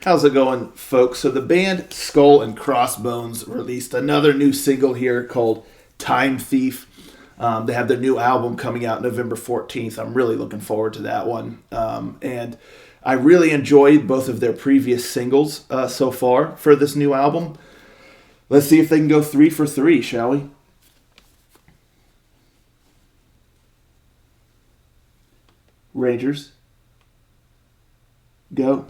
How's it going, folks? So the band Skull and Crossbones released another new single here called Time Thief. They have their new album coming out November 14th. I'm really looking forward to that one. And I really enjoyed both of their previous singles so far for this new album. Let's see if they can go 3 for 3, shall we? Rangers, go.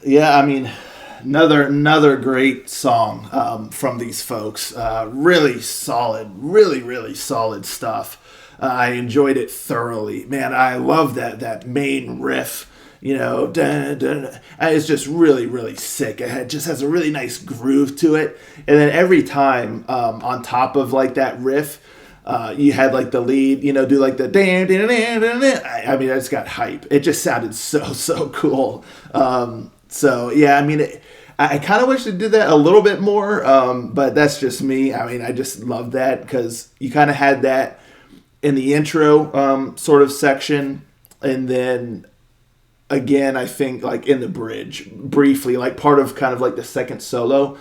Yeah, I mean, another great song from these folks. Really solid, really solid stuff. I enjoyed it thoroughly. Man, I love that main riff. Dun, dun, dun. It's just really sick. It just has a really nice groove to it. And then every time on top of like that riff, you had like the lead, do like the dan dan dan dan dan. I mean, I just got hype. It just sounded so cool. So yeah, I mean, I kind of wish they did that a little bit more, but that's just me. I mean, I just love that because you kind of had that in the intro sort of section, and then again, I think like in the bridge briefly, like part of kind of like the second solo.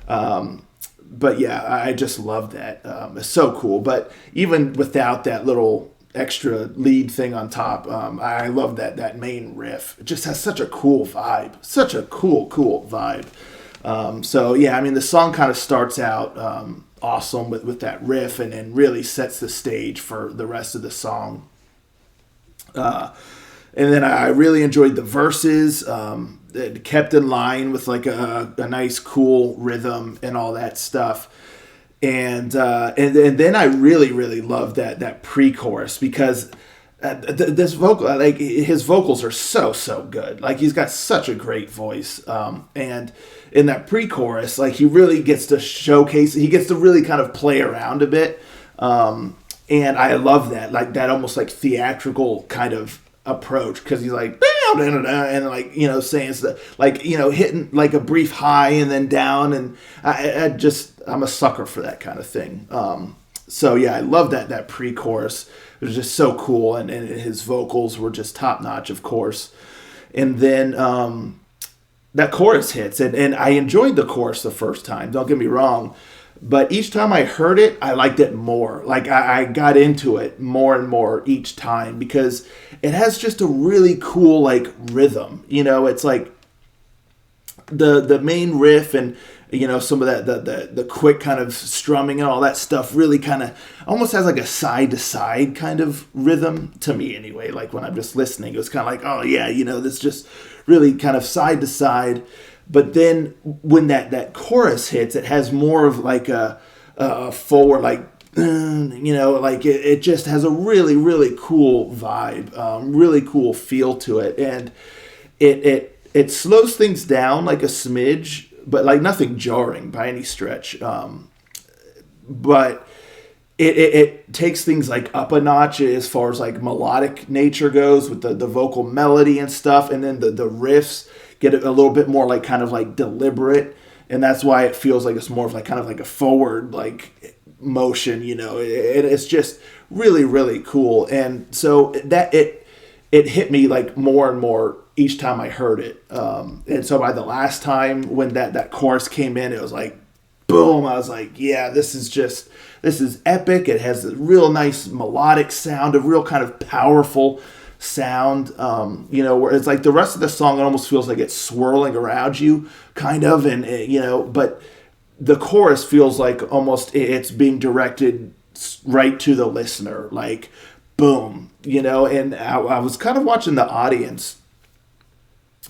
But yeah, I just love that. It's so cool. But even without that little extra lead thing on top, I love that main riff. It just has such a cool vibe. Such a cool vibe. So yeah, I mean, the song kind of starts out awesome with that riff and then really sets the stage for the rest of the song. And then I really enjoyed the verses. It kept in line with like a nice, cool rhythm and all that stuff. And then I really loved that pre-chorus because this vocal, like his vocals are so good. Like he's got such a great voice. And in that pre-chorus, like he really gets to showcase. He gets to really kind of play around a bit. And I love that, like that almost like theatrical kind of approach because he's like and like saying stuff like hitting like a brief high and then down, and I'm a sucker for that kind of thing. So yeah, I love that pre-chorus. It was just so cool, and his vocals were just top notch, of course. And then that chorus hits, and I enjoyed the chorus the first time. Don't get me wrong. But each time I heard it, I liked it more. Like I got into it more and more each time because it has just a really cool like rhythm. It's like the main riff and some of that the quick kind of strumming and all that stuff really kind of almost has like a side to side kind of rhythm to me anyway. Like when I'm just listening, it was kind of like, oh yeah, this just really kind of side to side. But then when that chorus hits, it has more of like a forward, like, like it just has a really cool vibe, really cool feel to it. And it slows things down like a smidge, but like nothing jarring by any stretch. But it takes things like up a notch as far as like melodic nature goes with the vocal melody and stuff. And then the riffs get a little bit more like kind of like deliberate, and that's why it feels like it's more of like kind of like a forward like motion. It's just really cool. And so that it hit me like more and more each time I heard it. And so by the last time when that chorus came in, it was like boom, I was like, yeah, this is epic. It has a real nice melodic sound, a real kind of powerful sound, where it's like the rest of the song, it almost feels like it's swirling around you kind of, and but the chorus feels like almost it's being directed right to the listener, like boom, and I was kind of watching the audience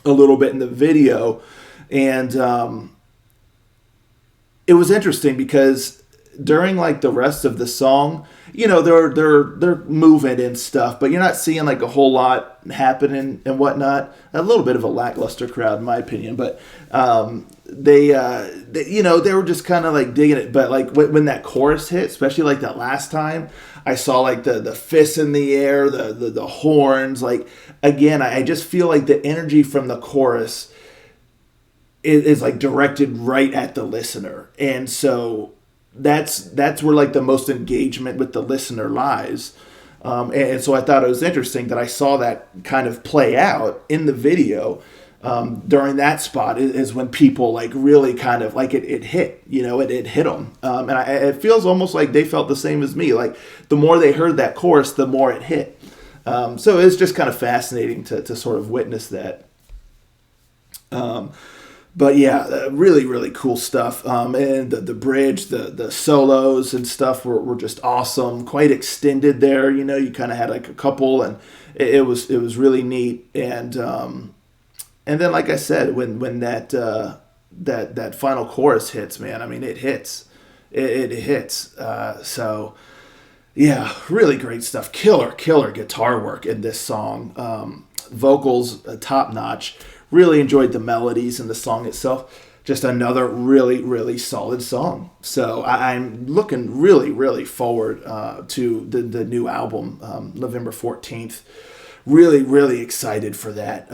a little bit in the video, and it was interesting because during like the rest of the song, they're moving and stuff, but you're not seeing like a whole lot happening and whatnot. A little bit of a lackluster crowd, in my opinion, but they were just kind of like digging it. But like when that chorus hit, especially like that last time, I saw like the fists in the air, the horns. Like again, I just feel like the energy from the chorus is like directed right at the listener, and so that's where like the most engagement with the listener lies. And so I thought it was interesting that I saw that kind of play out in the video during that spot is when people like really kind of like it hit, it hit them. And it feels almost like they felt the same as me. Like the more they heard that chorus, the more it hit. So it's just kind of fascinating to sort of witness that. But yeah, really cool stuff. And the bridge, the solos and stuff were just awesome. Quite extended there. You kind of had like a couple, and it was really neat. And And then, like I said, when that final chorus hits, man, I mean, it hits. It hits. So, yeah, really great stuff. Killer guitar work in this song. Vocals, top notch. Really enjoyed the melodies and the song itself. Just another really solid song. So I'm looking really forward to the new album, November 14th. Really excited for that.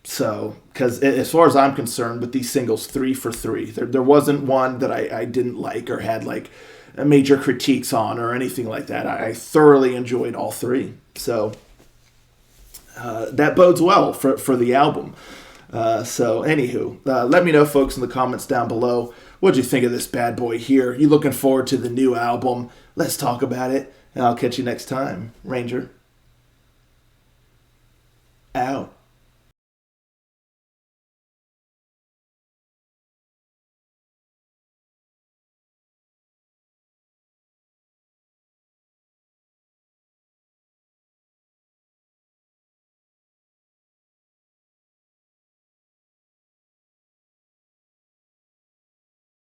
So, because as far as I'm concerned, with these singles, 3 for 3, there wasn't one that I didn't like or had like major critiques on or anything like that. I thoroughly enjoyed all three. So that bodes well for the album. So, anywho, let me know, folks, in the comments down below. What'd you think of this bad boy here? You looking forward to the new album? Let's talk about it. And I'll catch you next time. Ranger. Out.